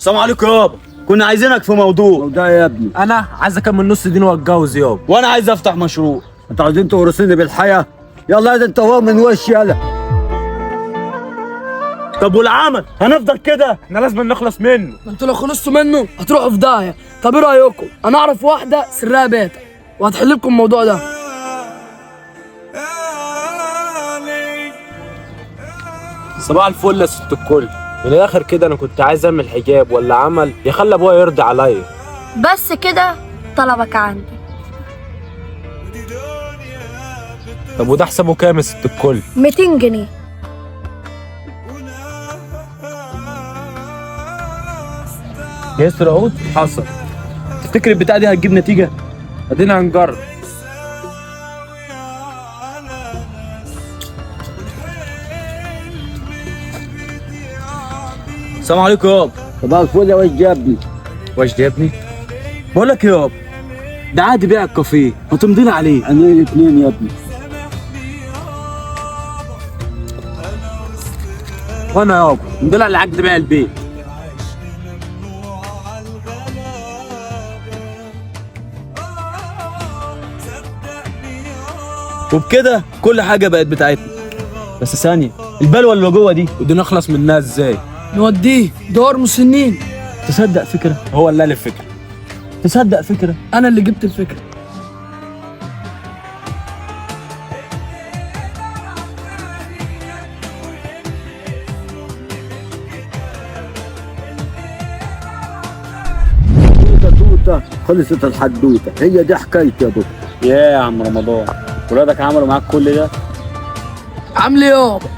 السلام عليكم يابا، كنا عايزينك في موضوع. ده يا ابني انا عايز اكمل نص دين واتجوز يابا. وانا عايز افتح مشروع. انتوا عايزين تورثوني بالحياه؟ يلا ده انت هو من وش يلا. طب والعمل هنفضل كده؟ احنا لازم نخلص منه. ما انتوا لو خلصتوا منه هتروحوا في داهيه. طب ايه رايكم؟ انا اعرف واحده سرها بيتا وهتحل لكم الموضوع ده. صباح الفل يا ست الكل. من الاخر كده انا كنت عايز اعمل حجاب ولا عمل يخلي ابويا يرضي عليا. بس كده طلبك عندي. طب وده حسابه كام يا ست الكل؟ 200 جنيه. ياسر عود حصل. تفتكر البتاعه دي هتجيب نتيجه؟ ادينا هنجرب. السلام عليكم يابا. صباح الفل يا واد يا ابني. وجد يا ابني. بقول لك يابا، ده عادي بيع الكافيه، ما تمضينا عليه. انا الاثنين يا ابني. وانا يابا نمضي على عقد بيع البيت. وبكده كل حاجه بقت بتاعتنا. بس ثانيه، البلوه اللي جوه دي ودي نخلص منها ازاي؟ نوديه دور مسنين. تصدق فكره؟ هو اللي قال الفكره. تصدق فكره؟ انا اللي جبت الفكره. توته خلصت الحدوته، هي دي حكايتي يا دكتور. يا عم رمضان، ولادك عملوا معاك كل ده؟ عامل ايه يابا؟